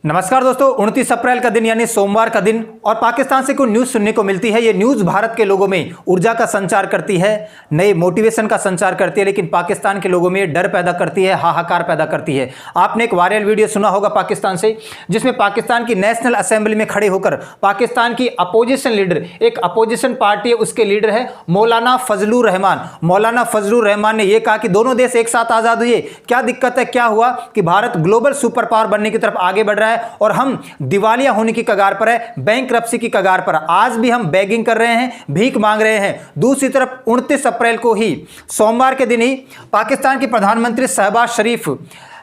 नमस्कार दोस्तों, 29 अप्रैल का दिन यानी सोमवार का दिन और पाकिस्तान से कोई न्यूज़ सुनने को मिलती है। ये न्यूज़ भारत के लोगों में ऊर्जा का संचार करती है, नए मोटिवेशन का संचार करती है, लेकिन पाकिस्तान के लोगों में डर पैदा करती है, हाहाकार पैदा करती है। आपने एक वायरल वीडियो सुना होगा पाकिस्तान से, जिसमें पाकिस्तान की नेशनल असेंबली में खड़े होकर पाकिस्तान की अपोजिशन लीडर, एक अपोजिशन पार्टी है, उसके लीडर है मौलाना फजलुर रहमान। मौलाना फजलुर रहमान ने यह कहा कि दोनों देश एक साथ आज़ाद हुए, क्या दिक्कत है, क्या हुआ कि भारत ग्लोबल सुपर पावर बनने की तरफ आगे बढ़ रहा है और हम दिवालिया होने की कगार पर है, बैंकरप्सी की कगार पर। आज भी हम बेगिंग कर रहे हैं, भीख मांग रहे हैं। दूसरी तरफ 29 अप्रैल को ही, सोमवार के दिन ही, पाकिस्तान के प्रधानमंत्री शहबाज शरीफ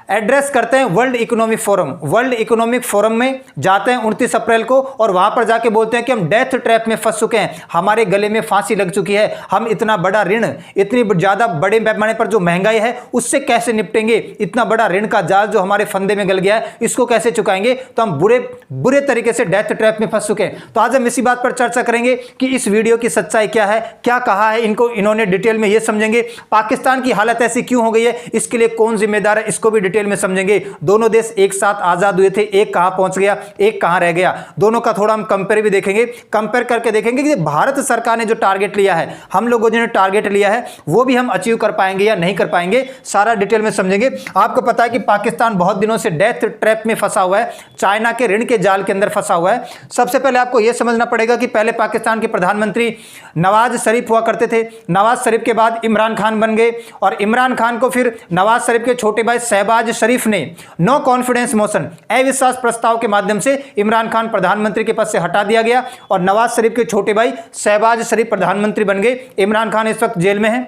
एड्रेस करते हैं world economic forum. World economic forum में जाते हैं 29 अप्रैल को और वहां पर जाके बोलते हैं कि हम डेथ ट्रैप में फंस चुके हैं, हमारे गले में फांसी लग चुकी है, हम इतना बड़ा ऋण, इतनी ज़्यादा बड़े पैमाने पर जो महंगाई है उससे कैसे निपटेंगे, इतना बड़ा ऋण का जाल जो हमारे फंदे में गल गया है इसको कैसे चुकाएंगे। तो हम बुरे तरीके से डेथ ट्रैप में फंस चुके हैं। तो आज हम इसी बात पर चर्चा करेंगे कि इस वीडियो की सच्चाई क्या है, क्या कहा है इन्होंने डिटेल में ये समझेंगे। पाकिस्तान की हालत ऐसी क्यों हो गई है, इसके लिए कौन जिम्मेदार है, इसको भी डिटेल में समझेंगे। दोनों देश एक साथ आजाद हुए थे, एक कहां पहुंच गया, एक कहां रह गया, दोनों का थोड़ा हम कंपेयर भी देखेंगे। कंपेयर करके देखेंगे कि भारत सरकार ने जो टारगेट लिया है, हम लोगों ने टारगेट लिया है, वो भी हम अचीव कर पाएंगे या नहीं कर पाएंगे, सारा डिटेल में समझेंगे। आपको पता है कि पाकिस्तान बहुत दिनों से डेथ ट्रैप में फंसा हुआ है, चाइना के ऋण के जाल के अंदर फंसा हुआ है। सबसे पहले आपको यह समझना पड़ेगा कि पहले पाकिस्तान के प्रधानमंत्री नवाज शरीफ हुआ करते थे। नवाज शरीफ के बाद इमरान खान बन गए और इमरान खान को फिर नवाज शरीफ के छोटे भाई शहबाज शरीफ ने नो कॉन्फिडेंस मोशन, अविश्वास प्रस्ताव के माध्यम से इमरान खान प्रधानमंत्री के पद से हटा दिया गया और नवाज शरीफ के छोटे भाई शहबाज शरीफ प्रधानमंत्री बन गए। इमरान खान इस वक्त जेल में है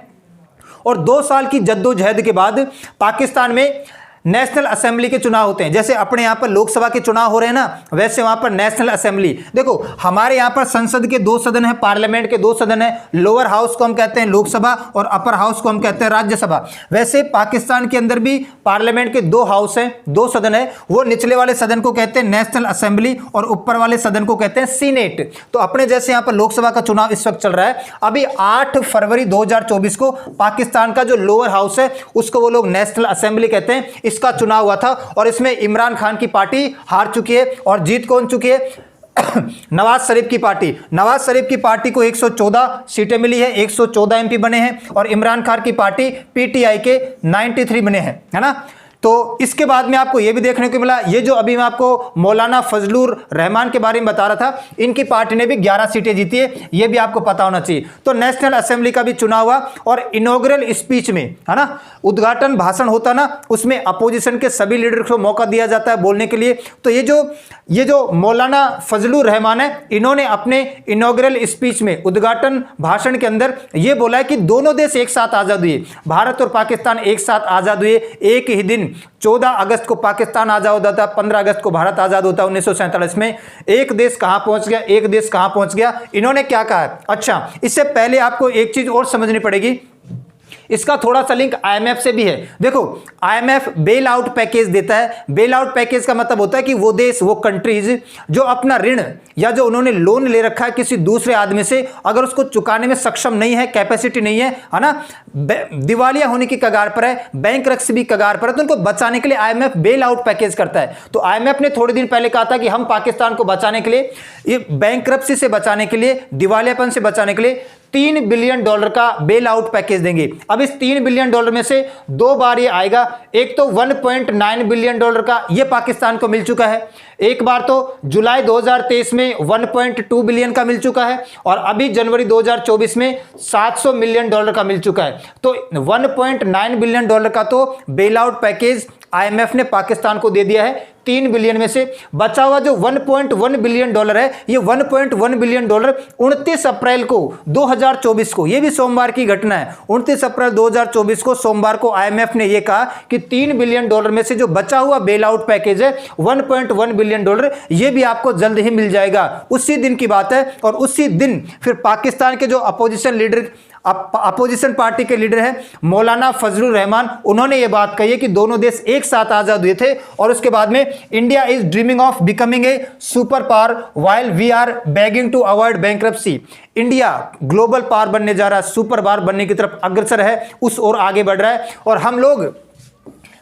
और 2 साल की जद्दोजहद के बाद पाकिस्तान में नेशनल असेंबली के चुनाव होते हैं। जैसे अपने यहां पर लोकसभा के चुनाव हो रहे हैं ना, वैसे वहां पर नेशनल असेंबली। देखो, हमारे यहां पर संसद के 2 सदन है, पार्लियामेंट के 2 सदन है, लोअर हाउस को हम कहते हैं लोकसभा और अपर हाउस को हम कहते हैं राज्यसभा। वैसे पाकिस्तान के अंदर भी पार्लियामेंट के 2 हाउस हैं, 2 सदन है। वो निचले वाले सदन को कहते हैं नेशनल असेंबली और ऊपर वाले सदन को कहते हैं सीनेट। तो अपने जैसे यहां पर लोकसभा का चुनाव इस वक्त चल रहा है। अभी 8 फरवरी 2024 को पाकिस्तान का जो लोअर हाउस है उसको वो लोग नेशनल असेंबली कहते हैं, इसका चुनाव हुआ था और इसमें इमरान खान की पार्टी हार चुकी है और जीत कौन चुकी है? नवाज शरीफ की पार्टी। नवाज शरीफ की पार्टी को 114 सीटें मिली है, 114 एमपी बने हैं और इमरान खान की पार्टी पीटीआई के 93 बने हैं, है ना। तो इसके बाद में आपको यह भी देखने को मिला, ये जो अभी मैं आपको मौलाना फजलुर रहमान के बारे में बता रहा था, इनकी पार्टी ने भी 11 सीटें जीती है, ये भी आपको पता होना चाहिए। तो नेशनल असेंबली का भी चुनाव हुआ और इनॉग्रल स्पीच में, है ना, उद्घाटन भाषण होता ना, उसमें अपोजिशन के सभी लीडर को मौका दिया जाता है बोलने के लिए। तो ये जो मौलाना फजलुर रहमान है, इन्होंने अपने इनॉग्रल स्पीच में, उद्घाटन भाषण के अंदर यह बोला है कि दोनों देश एक साथ आजाद हुए, भारत और पाकिस्तान एक साथ आजाद हुए एक ही दिन। 14 अगस्त को पाकिस्तान आजाद होता था, 15 अगस्त को भारत आजाद होता 1947 में। एक देश कहां पहुंच गया, एक देश कहां पहुंच गया, इन्होंने क्या कहा है। अच्छा, इससे पहले आपको एक चीज और समझनी पड़ेगी, इसका थोड़ा सा लिंक आईएमएफ से भी है। देखो, आईएमएफ बेल आउट पैकेज देता है। बेल आउट पैकेज का मतलब होता है कि वो देश, वो कंट्रीज जो अपना ऋण या जो उन्होंने लोन ले रखा है किसी दूसरे आदमी से, अगर उसको चुकाने में सक्षम नहीं है, कैपेसिटी नहीं है ना, दिवालिया होने की कगार पर है, बैंकरप्सी भी कगार पर है, तो उनको बचाने के लिए आईएमएफ बेल आउट पैकेज करता है। तो आईएमएफ ने थोड़े दिन पहले कहा था कि हम पाकिस्तान को बचाने के लिए, ये बैंकरप्सी से बचाने के लिए, दिवालियापन से बचाने के लिए $3 बिलियन का बेल आउट पैकेज देंगे। अब इस $3 बिलियन में से 2 बार ये आएगा। एक तो $1.9 बिलियन का ये पाकिस्तान को मिल चुका है, एक बार तो जुलाई 2023 में 1.2 बिलियन का मिल चुका है और अभी जनवरी 2024 में $700 मिलियन का मिल चुका है। तो $1.9 बिलियन का तो बेल आउट पैकेज आईएमएफ ने पाकिस्तान को दे दिया है। 3 बिलियन में से बचा हुआ जो $1.1 बिलियन है, ये $1.1 बिलियन 29 अप्रैल को 2024 को, ये भी सोमवार की घटना है, 29 अप्रैल 2024 को सोमवार को आईएमएफ ने यह कहा कि $3 बिलियन में से जो बचा हुआ बेल आउट पैकेज है $1.1 बिलियन, ये भी आपको जल्द ही मिल जाएगा। उसी दिन की बात है और उसी दिन फिर पाकिस्तान के जो अपोजिशन लीडर, अपोजिशन पार्टी के लीडर है मौलाना फजलुर रहमान, उन्होंने ये बात कही है कि दोनों देश एक साथ आजाद हुए थे और उसके बाद में India is dreaming of becoming a super power while we are begging to avoid bankruptcy. India global power बनने जा रहा है, सुपर पावर बनने की तरफ अग्रसर है, उस ओर आगे बढ़ रहा है और हम लोग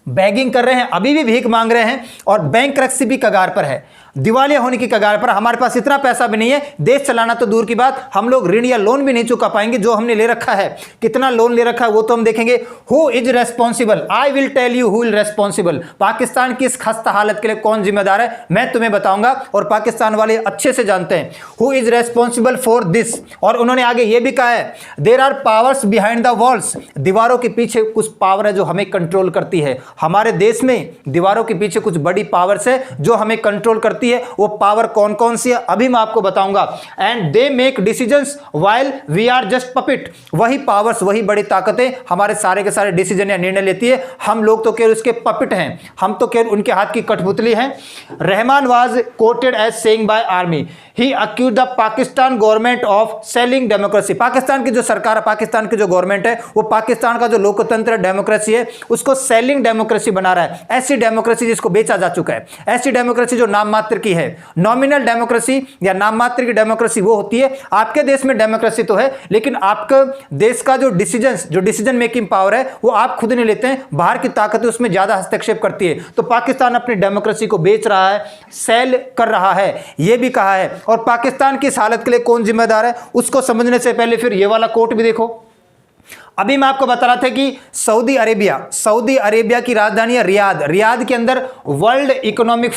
बैगिंग कर रहे हैं, अभी भी भीख मांग रहे हैं और बैंकरप्सी भी कगार पर है, दिवालिया होने की कगार पर। हमारे पास इतना पैसा भी नहीं है, देश चलाना तो दूर की बात, हम लोग ऋण या लोन भी नहीं चुका पाएंगे जो हमने ले रखा है। कितना लोन ले रखा है वो तो हम देखेंगे। Who is responsible? I will tell you who is responsible. Pakistan की इस खस्ता हालत के लिए कौन जिम्मेदार है मैं तुम्हें बताऊंगा, और पाकिस्तान वाले अच्छे से जानते हैं who is responsible for this. और उन्होंने आगे ये भी कहा है there are powers behind the walls, दीवारों के पीछे कुछ पावर है जो हमें कंट्रोल करती है। हमारे देश में दीवारों के पीछे कुछ बड़ी पावर्स है जो हमें कंट्रोल करती है। वो पावर कौन कौन सी है अभी मैं आपको बताऊंगा। And they make decisions while we are just puppet, वही पावर्स, वही बड़ी ताकतें हमारे सारे के सारे डिसीजन या निर्णय लेती है। हम लोग तो केवल उसके पपेट हैं, हम तो केवल उनके हाथ की कठपुतली हैं। Rahman was quoted as saying by army he accuse the Pakistan government of selling democracy. Pakistan की जो सरकार है, पाकिस्तान की जो गवर्नमेंट है, वो पाकिस्तान का जो लोकतंत्र डेमोक्रेसी है उसको सेलिंग डेमोक्रेसी बना रहा है। ऐसी डेमोक्रेसी जिसको बेचा जा चुका है, ऐसी डेमोक्रेसी जो नाम मात्र की है। नॉमिनल डेमोक्रेसी या नाम मात्र की डेमोक्रेसी वो होती है, आपके देश में डेमोक्रेसी तो है लेकिन आपका देश का जो डिसीजन मेकिंग पावर है वो आप खुद नहीं लेते हैं, बाहर की ताकतें उसमें ज्यादा हस्तक्षेप करती है। तो पाकिस्तान अपनी डेमोक्रेसी को बेच रहा है, सेल कर रहा है, यह भी कहा है। और पाकिस्तान की इस हालत के लिए कौन जिम्मेदार है उसको समझने से पहले फिर यह वाला कोट भी देखो। अभी मैं आपको बता रहा था कि सऊदी अरेबिया की राजधानी है रियाद के अंदर वर्ल्ड इकोनॉमिक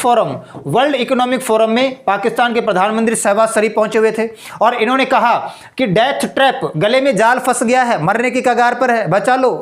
फोरम में पाकिस्तान के प्रधानमंत्री शहबाज शरीफ पहुंचे हुए थे और इन्होंने कहा कि डेथ ट्रैप, गले में जाल फंस गया है, मरने की कगार पर है, बचा लो।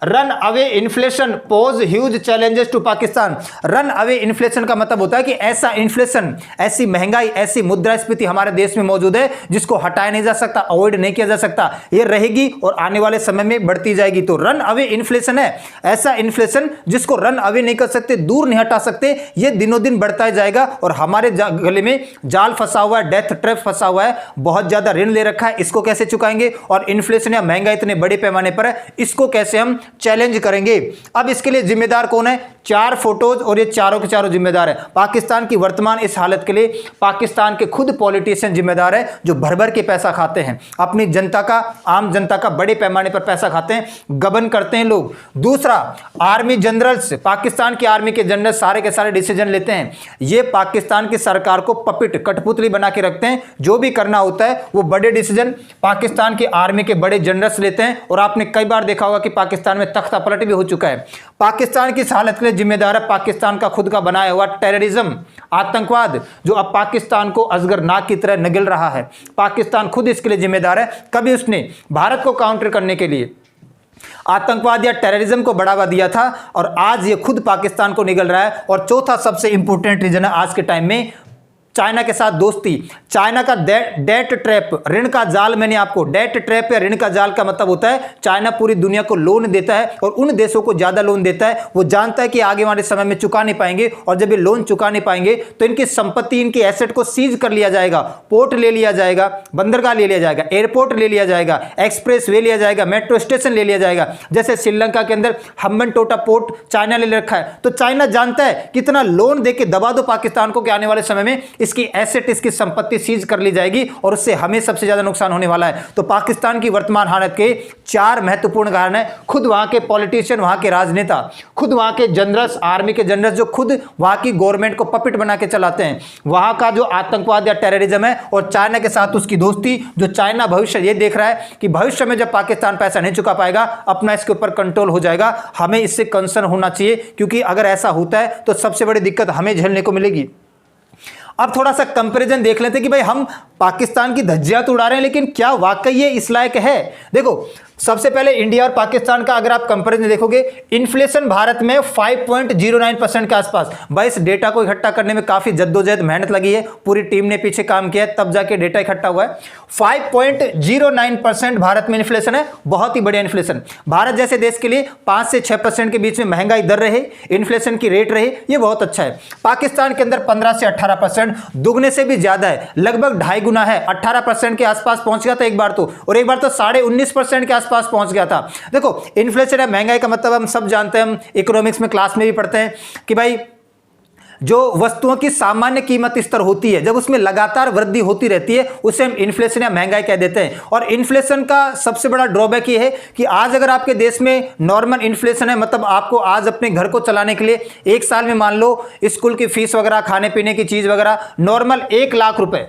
Runaway inflation pose huge challenges to Pakistan. Runaway inflation का मतलब होता है कि ऐसा इन्फ्लेशन, ऐसी महंगाई, ऐसी मुद्रास्फीति हमारे देश में मौजूद है जिसको हटाया नहीं जा सकता, अवॉइड नहीं किया जा सकता, ये रहेगी और आने वाले समय में बढ़ती जाएगी। तो रन अवे इन्फ्लेशन है ऐसा इन्फ्लेशन जिसको रन अवे नहीं कर सकते, दूर नहीं हटा सकते, ये दिनों दिन बढ़ता जाएगा और हमारे गले में जाल फंसा हुआ है, डेथ ट्रैप फंसा हुआ है, बहुत ज्यादा ऋण ले रखा है, इसको कैसे चुकाएंगे? और इन्फ्लेशन या महंगाई इतने बड़े पैमाने पर है, इसको कैसे हम चैलेंज करेंगे? अब इसके लिए जिम्मेदार कौन है? 4 फोटोज और ये चारों के चारों जिम्मेदार है। पाकिस्तान की वर्तमान इस हालत के लिए पाकिस्तान के खुद पॉलिटिशियन जिम्मेदार है जो भर भर के पैसा खाते हैं, अपनी जनता का, आम जनता का बड़े पैमाने पर पैसा खाते हैं, गबन करते हैं लोग। दूसरा, आर्मी जनरल्स, पाकिस्तान की आर्मी के जनरल सारे के सारे डिसीजन लेते हैं, ये पाकिस्तान की सरकार को पपिट, कठपुतली बना के रखते हैं। जो भी करना होता है वो बड़े डिसीजन पाकिस्तान की आर्मी के बड़े जनरल्स लेते हैं और आपने कई बार देखा होगा कि पाकिस्तान में तख्ता पलट भी हो चुका है। पाकिस्तान की हालत के लिए जिम्मेदार है पाकिस्तान का खुद का बनाया हुआ टेररिज्म, आतंकवाद, जो अब पाकिस्तान को अजगर नाग की तरह निगल रहा है। पाकिस्तान खुद इसके लिए जिम्मेदार है। कभी उसने भारत को काउंटर करने के लिए आतंकवाद या टेररिज्म को बढ़ावा दिया था और आज ये खुद पाकिस्तान को निगल रहा है। और चौथा सबसे इंपॉर्टेंट रीजन है आज के टाइम में चाइना के साथ दोस्ती। चाइना का डेट ट्रैप, ऋण का जाल, मैंने आपको डेट ट्रैप या ऋण का जाल का मतलब होता है चाइना पूरी दुनिया को लोन देता है और उन देशों को ज्यादा लोन देता है। वो जानता है कि आगे वाले समय में चुका नहीं पाएंगे और जब ये लोन चुका नहीं पाएंगे तो इनकी संपत्ति, इनकी एसेट को सीज कर लिया जाएगा, पोर्ट ले लिया जाएगा, बंदरगाह ले लिया जाएगा, एयरपोर्ट ले लिया जाएगा, एक्सप्रेस वे लिया जाएगा, मेट्रो स्टेशन ले लिया जाएगा। जैसे श्रीलंका के अंदर हम्बनटोटा पोर्ट चाइना ले रखा है। तो चाइना जानता है कितना लोन देके दबा दो पाकिस्तान को कि आने वाले समय में इसकी एसेट, इसकी संपत्ति सीज कर ली जाएगी और उससे हमें सबसे ज्यादा नुकसान होने वाला है। तो पाकिस्तान की वर्तमान हालत के 4 महत्वपूर्ण कारण है। खुद वहां के पॉलिटिशियन, वहां के राजनेता, खुद वहां के जनरल्स, आर्मी के जनरल्स जो खुद वहां की गवर्नमेंट को पपेट बना के चलाते हैं, वहां का जो आतंकवाद या टेररिज्म है और चाइना के साथ उसकी दोस्ती, जो चाइना भविष्य ये देख रहा है कि भविष्य में जब पाकिस्तान पैसा नहीं चुका पाएगा अपना इसके ऊपर कंट्रोल हो जाएगा। हमें इससे कंसर्न होना चाहिए क्योंकि अगर ऐसा होता है तो सबसे बड़ी दिक्कत हमें झेलने को मिलेगी। अब थोड़ा सा कंपैरिजन देख लेते हैं कि भाई हम पाकिस्तान की धज्जियां तो उड़ा रहे हैं लेकिन क्या वाकई ये इस लायक है? देखो, सबसे पहले इंडिया और पाकिस्तान का अगर आप कंपैरिजन देखोगे, इन्फ्लेशन भारत में 5.09% के आसपास। भाई इस डेटा को इकट्ठा करने में काफी जद्दोजहद, मेहनत लगी है, पूरी टीम ने पीछे काम किया है, तब जाके डेटा इकट्ठा हुआ है। 5.09% भारत में इन्फ्लेशन है, बहुत ही बढ़िया इन्फ्लेशन। भारत जैसे देश के लिए 5 से 6% के बीच में महंगाई दर रहे, इन्फ्लेशन की रेट रहे, ये बहुत अच्छा है। पाकिस्तान के अंदर 15 से 18%, दुगने से भी ज्यादा है, लगभग 2.5 गुना है। 18% के आसपास पहुंच गया था एक बार तो, और एक बार तो 19.5% के आसपास पहुंच गया था। देखो, इन्फ्लेशन है, महंगाई का मतलब हम सब जानते हैं, हम इकोनॉमिक्स में क्लास में भी पढ़ते हैं कि भाई जो वस्तुओं की सामान्य कीमत स्तर होती है, जब उसमें लगातार वृद्धि होती रहती है, उसे हम इन्फ्लेशन या महंगाई कह देते हैं। और इन्फ्लेशन का सबसे बड़ा ड्रॉबैक ये है कि आज अगर आपके देश में नॉर्मल इन्फ्लेशन है, मतलब आपको आज अपने घर को चलाने के लिए एक साल में मान लो स्कूल की फीस वगैरह, खाने पीने की चीज वगैरह, नॉर्मल 1 लाख रुपए,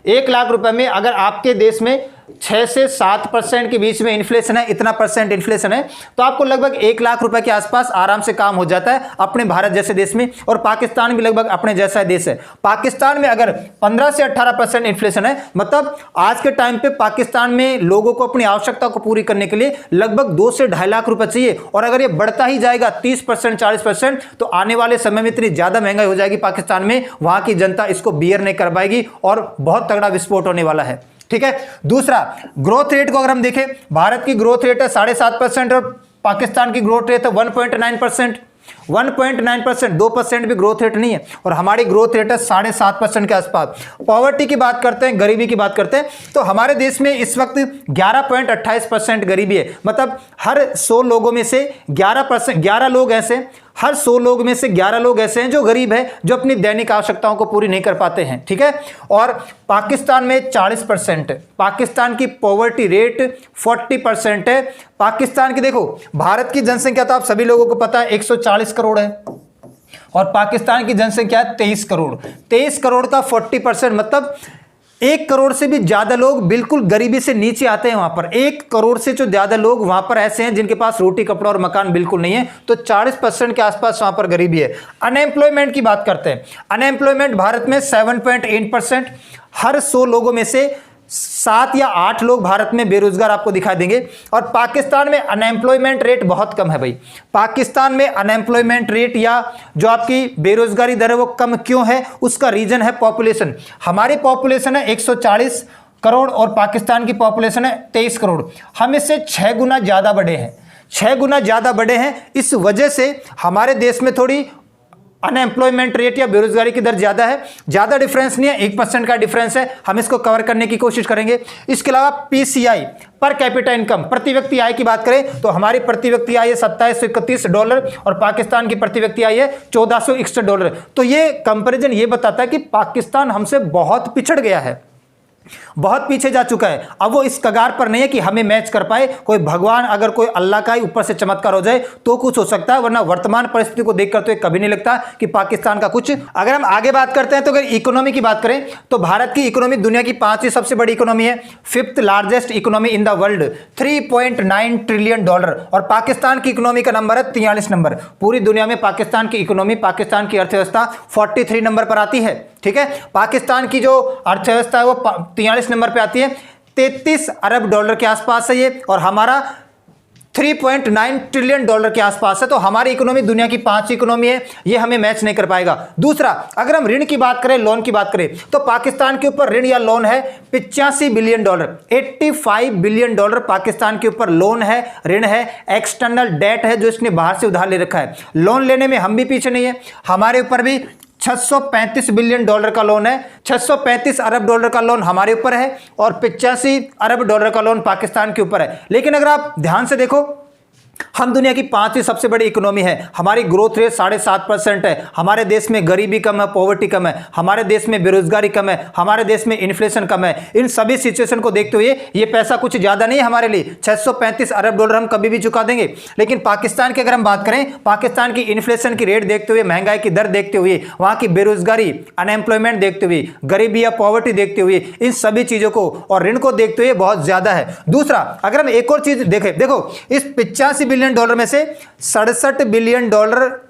1 लाख रुपए में अगर आपके देश में 6 से 7% के बीच में इन्फ्लेशन है, इतना परसेंट इन्फ्लेशन है, तो आपको लगभग 1 लाख रुपए के आसपास आराम से काम हो जाता है अपने भारत जैसे देश में। और पाकिस्तान भी लगभग अपने जैसा देश है। पाकिस्तान में अगर 15 से 18% इन्फ्लेशन है, मतलब आज के टाइम पे पाकिस्तान में लोगों को अपनी आवश्यकता को पूरी करने के लिए लगभग 2 से 2.5 लाख रुपए चाहिए। और अगर ये बढ़ता ही जाएगा 30%, 40%, तो आने वाले समय में इतनी ज्यादा महंगाई हो जाएगी पाकिस्तान में, वहां की जनता इसको बियर नहीं कर पाएगी और बहुत तगड़ा विस्फोट होने वाला है। ठीक है। दूसरा, ग्रोथ रेट को अगर हम देखें, भारत की ग्रोथ रेट है 7.5% और पाकिस्तान की ग्रोथ रेट है 1.9%। 1.9%, 2% भी ग्रोथ रेट नहीं है, और हमारी ग्रोथ रेट है 7.5% के आसपास। पॉवर्टी की बात करते हैं, गरीबी की बात करते हैं, तो हमारे देश में इस वक्त 11.28% गरीबी है। मतलब हर 100 लोगों में से 11 लोग ऐसे, हर 100 लोग में से 11 लोग ऐसे हैं जो गरीब है, जो अपनी दैनिक आवश्यकताओं को पूरी नहीं कर पाते हैं। ठीक है। और पाकिस्तान में 40% है। पाकिस्तान की पॉवर्टी रेट 40% है। पाकिस्तान की देखो, भारत की जनसंख्या तो आप सभी लोगों को पता है 140 करोड़ है, और पाकिस्तान की जनसंख्या है 23 करोड़। 23 करोड़ का 40%, मतलब 1 करोड़ से भी ज्यादा लोग बिल्कुल गरीबी से नीचे आते हैं। वहां पर 1 करोड़ से जो ज्यादा लोग वहां पर ऐसे हैं जिनके पास रोटी, कपड़ा और मकान बिल्कुल नहीं है। तो 40% के आसपास वहां पर गरीबी है। अनएम्प्लॉयमेंट की बात करते हैं। अनएम्प्लॉयमेंट भारत में 7.8%। हर 100 लोगों में से 7 या 8 लोग भारत में बेरोजगार आपको दिखाई देंगे। और पाकिस्तान में अनएम्प्लॉयमेंट रेट बहुत कम है भाई। पाकिस्तान में अनएम्प्लॉयमेंट रेट या जो आपकी बेरोजगारी दर है वो कम क्यों है? उसका रीजन है पॉपुलेशन। हमारी पॉपुलेशन है 140 करोड़ और पाकिस्तान की पॉपुलेशन है 23 करोड़। हम इससे 6 गुना ज्यादा बड़े हैं। 6 गुना ज्यादा बड़े हैं। इस वजह से हमारे देश में थोड़ी अनएम्प्लॉयमेंट रेट या बेरोजगारी की दर ज्यादा है। ज्यादा डिफरेंस नहीं है, 1% का डिफरेंस है। हम इसको कवर करने की कोशिश करेंगे। इसके अलावा पीसीआई, पर कैपिटा इनकम, प्रति व्यक्ति आय की बात करें तो हमारी प्रति व्यक्ति आय है $2731 और पाकिस्तान की प्रति व्यक्ति आय है $1461। तो ये कंपैरिजन ये बताता है कि पाकिस्तान हमसे बहुत पिछड़ गया है, बहुत पीछे जा चुका है। अब वो इस कगार पर नहीं है कि हमें मैच कर पाए। कोई भगवान, अगर कोई अल्लाह का ही ऊपर से चमत्कार हो जाए तो कुछ हो सकता है, वरना वर्तमान परिस्थिति को देखकर तो कभी नहीं लगता कि पाकिस्तान का कुछ। अगर हम आगे बात करते हैं तो अगर इकोनॉमी की बात करें तो भारत की इकोनॉमी दुनिया की 5वीं सबसे बड़ी इकोनॉमी है, 5th largest economy in the world, $3.9 trillion. और पाकिस्तान की इकोनॉमी का नंबर है 43 नंबर। पूरी दुनिया में पाकिस्तान की इकोनॉमी, पाकिस्तान की अर्थव्यवस्था 43 नंबर पर आती है। ठीक है। पाकिस्तान की जो अर्थव्यवस्था है वो 43 नंबर पे आती है। $33 अरब के आसपास है ये, और हमारा $3.9 ट्रिलियन के आसपास है। तो हमारी इकोनॉमी दुनिया की 5वीं इकोनॉमी है, ये हमें मैच नहीं कर पाएगा। दूसरा, अगर हम ऋण की बात करें, लोन की बात करें, तो पाकिस्तान के ऊपर ऋण या लोन है $85 बिलियन, $85 बिलियन पाकिस्तान के ऊपर लोन है, ऋण है, एक्सटर्नल डेट है जो इसने बाहर से उधार ले रखा है। लोन लेने में हम भी पीछे नहीं है, हमारे ऊपर भी $635 बिलियन का लोन है। $635 अरब का लोन हमारे ऊपर है और $85 अरब का लोन पाकिस्तान के ऊपर है। लेकिन अगर आप ध्यान से देखो, हम दुनिया की 5वीं सबसे बड़ी इकोनॉमी है, हमारी ग्रोथ रेट 7.5% है, हमारे देश में गरीबी कम है, पॉवर्टी कम है, हमारे देश में बेरोजगारी कम है, हमारे देश में इन्फ्लेशन कम है। इन सभी सिचुएशन को देखते हुए ये पैसा कुछ ज्यादा नहीं है हमारे लिए, $635 अरब हम कभी भी चुका देंगे। लेकिन पाकिस्तान की अगर हम बात करें, पाकिस्तान की इन्फ्लेशन की रेट देखते हुए, महंगाई की दर देखते हुए, वहां की बेरोजगारी, अनएम्प्लॉयमेंट देखते हुए, गरीबी या पॉवर्टी देखते हुए, इन सभी चीजों को और ऋण को देखते हुए बहुत ज्यादा है। दूसरा, अगर हम एक और चीज देखें, देखो इस $85 बिलियन में से $67 बिलियन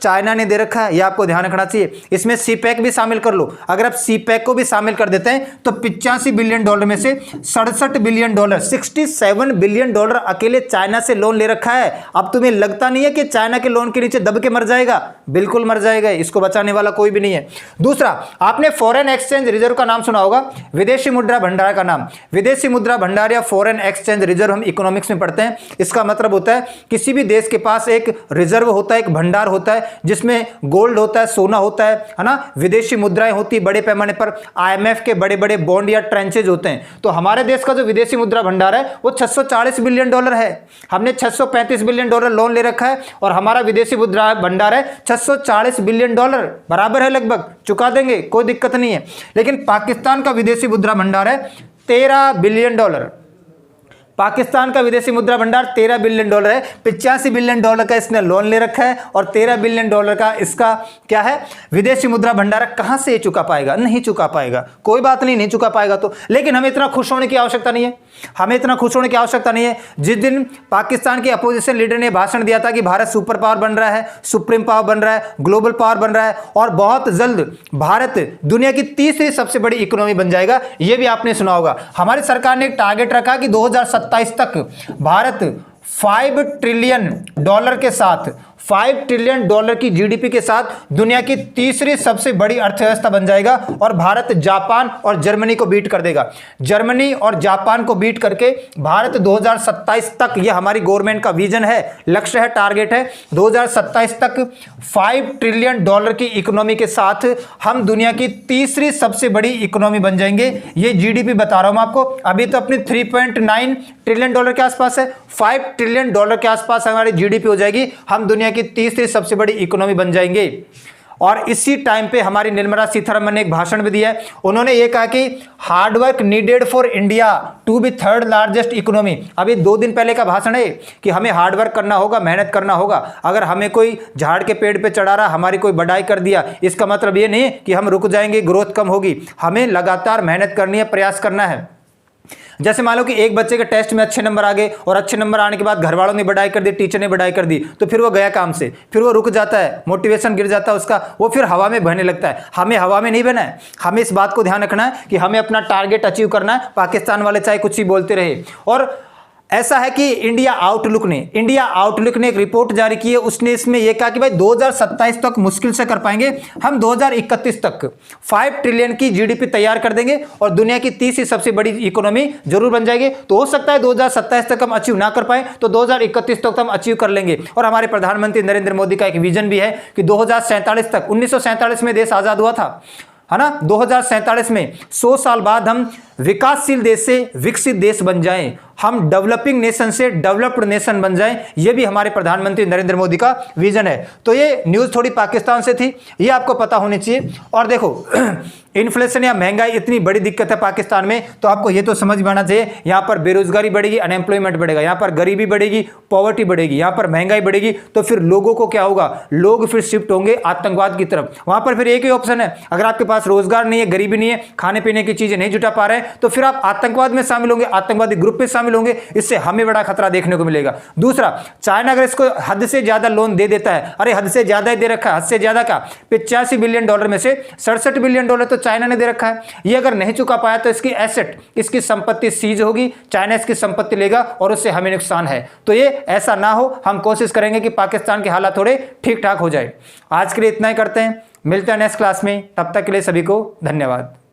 चाइना ने दे रखा है, यह आपको ध्यान रखना चाहिए। इसमें सीपैक भी शामिल कर लो। अगर आप सीपैक को भी शामिल कर देते हैं तो $85 बिलियन में से $67 बिलियन, $67 बिलियन अकेले चाइना से लोन ले रखा है। अब तुम्हें लगता नहीं है कि चाइना के लोन के नीचे दब के मर जाएगा? बिल्कुल मर जाएगा, इसको बचाने वाला कोई भी नहीं है। दूसरा, आपने फॉरेन एक्सचेंज रिजर्व का नाम सुना होगा, विदेशी मुद्रा भंडार का नाम। विदेशी मुद्रा भंडार या फॉरेन एक्सचेंज रिजर्व हम इकोनॉमिक्स में पढ़ते हैं। इसका मतलब होता है किसी भी भी देश के पास एक रिजर्व होता है, एक भंडार होता है जिसमें गोल्ड होता है, सोना होता है ना, विदेशी मुद्राएं होती है बड़े पैमाने पर, आईएमएफ के बड़े बड़े बॉन्ड या ट्रेंचेज होते हैं। तो हमारे देश का जो विदेशी मुद्रा भंडार है वो $640 बिलियन है। हमने $635 बिलियन लोन ले रखा है और हमारा विदेशी मुद्रा भंडार है $640 बिलियन, बराबर है लगभग, चुका देंगे, कोई दिक्कत नहीं है। लेकिन पाकिस्तान का विदेशी मुद्रा भंडार है $13 बिलियन। पाकिस्तान का विदेशी मुद्रा भंडार $13 बिलियन है। $85 बिलियन का इसने लोन ले रखा है और $13 बिलियन का इसका क्या है, विदेशी मुद्रा भंडार। कहां से चुका पाएगा? नहीं चुका पाएगा, कोई बात नहीं, नहीं चुका पाएगा तो। लेकिन हमें इतना खुश होने की आवश्यकता नहीं है, हमें इतना खुश होने की आवश्यकता नहीं है। जिस दिन पाकिस्तान के अपोजिशन लीडर ने भाषण दिया था कि भारत सुपर पावर बन रहा है, सुप्रीम पावर बन रहा है, ग्लोबल पावर बन रहा है और बहुत जल्द भारत दुनिया की तीसरी सबसे बड़ी इकोनॉमी बन जाएगा, यह भी आपने सुना होगा। हमारी सरकार ने एक टारगेट रखा कि 2027 तक भारत $5 ट्रिलियन के साथ, $5 ट्रिलियन की जीडीपी के साथ दुनिया की तीसरी सबसे बड़ी अर्थव्यवस्था बन जाएगा और भारत जापान और जर्मनी को बीट कर देगा। जर्मनी और जापान को बीट करके भारत 2027 तक, यह हमारी गवर्नमेंट का विजन है, लक्ष्य है, टारगेट है, 2027 तक $5 ट्रिलियन की इकोनॉमी के साथ हम दुनिया की तीसरी सबसे बड़ी इकोनॉमी बन जाएंगे। ये जीडीपी बता रहा हूं मैं आपको, अभी तो अपनी $3.9 ट्रिलियन के आसपास है, $5 ट्रिलियन के आसपास हमारी जीडीपी हो जाएगी, हम दुनिया की तीसरी सबसे बड़ी इकोनॉमी बन जाएंगे। और इसी टाइम पे हमारी निर्मला सीतारमण ने एक भाषण भी दिया है। उन्होंने ये कहा कि hard work needed for India to be third largest economy. अभी 2 दिन पहले का भाषण है कि हमें हार्डवर्क करना होगा, मेहनत करना होगा। अगर हमें कोई झाड़ के पेड़ पे चढ़ा रहा, हमारी कोई बढ़ाई कर दिया, इसका मतलब ये नहीं कि हम रुक जाएंगे, ग्रोथ कम होगी। हमें लगातार मेहनत करनी है, प्रयास करना है। जैसे मान लो कि एक बच्चे के टेस्ट में अच्छे नंबर आ गए और अच्छे नंबर आने के बाद घर वालों ने बढ़ाई कर दी, टीचर ने बढ़ाई कर दी, तो फिर वो गया काम से, फिर वो रुक जाता है, मोटिवेशन गिर जाता है उसका, वो फिर हवा में बहने लगता है। हमें हवा में नहीं बहना है, हमें इस बात को ध्यान रखना है कि हमें अपना टारगेट अचीव करना है। पाकिस्तान वाले चाहे कुछ ही बोलते रहे। और ऐसा है कि इंडिया आउटलुक ने एक रिपोर्ट जारी की है। उसने इसमें यह कहा कि भाई 2027 तक मुश्किल से कर पाएंगे, हम 2031 तक $5 ट्रिलियन की जीडीपी तैयार कर देंगे और दुनिया की तीसरी सबसे बड़ी इकोनॉमी जरूर बन जाएगी। तो हो सकता है 2027 तक हम अचीव ना कर पाए, तो 2031 तक हम अचीव कर लेंगे। और हमारे प्रधानमंत्री नरेंद्र मोदी का एक विजन भी है कि 2047 तक, 1947 में देश आजाद हुआ था, है ना, 2047 में 100 साल बाद हम विकासशील देश से विकसित देश बन जाएं, हम डेवलपिंग नेशन से डेवलप्ड नेशन बन जाएं। यह भी हमारे प्रधानमंत्री नरेंद्र मोदी का विजन है। तो ये न्यूज़ थोड़ी पाकिस्तान से थी, ये आपको पता होनी चाहिए। और देखो इन्फ्लेशन या महंगाई इतनी बड़ी दिक्कत है पाकिस्तान में, तो आपको ये तो समझ में आना चाहिए, यहाँ पर बेरोजगारी बढ़ेगी, अनएम्प्लॉयमेंट बढ़ेगा, यहाँ पर गरीबी बढ़ेगी, पॉवर्टी बढ़ेगी, यहाँ पर महंगाई बढ़ेगी, तो फिर लोगों को क्या होगा, लोग फिर शिफ्ट होंगे आतंकवाद की तरफ। वहां पर फिर एक ही ऑप्शन है, अगर आपके पास रोजगार नहीं है, गरीबी नहीं है, खाने पीने की चीजें नहीं जुटा पा रहे हैं, तो फिर आप आतंकवाद में शामिल होंगे, आतंकवादी ग्रुप में शामिल होंगे। इससे हमें बड़ा खतरा देखने को मिलेगा। दूसरा, चाइना अगर इसको हद से ज्यादा लोन दे देता है, अरे हद से ज्यादा ही दे रखा है, हद से ज्यादा का $85 बिलियन में से $67 बिलियन तो चाइना ने दे रखा है। ये अगर नहीं चुका पाया तो इसकी एसेट, इसकी संपत्ति सीज होगी, चाइना इसकी संपत्ति लेगा और उससे हमें नुकसान है। तो ये ऐसा ना हो, हम कोशिश करेंगे कि पाकिस्तान के हालात थोड़े ठीक ठाक हो जाए। आज के लिए इतना ही करते हैं, मिलते हैं नेक्स्ट क्लास में, तब तक के लिए सभी को धन्यवाद।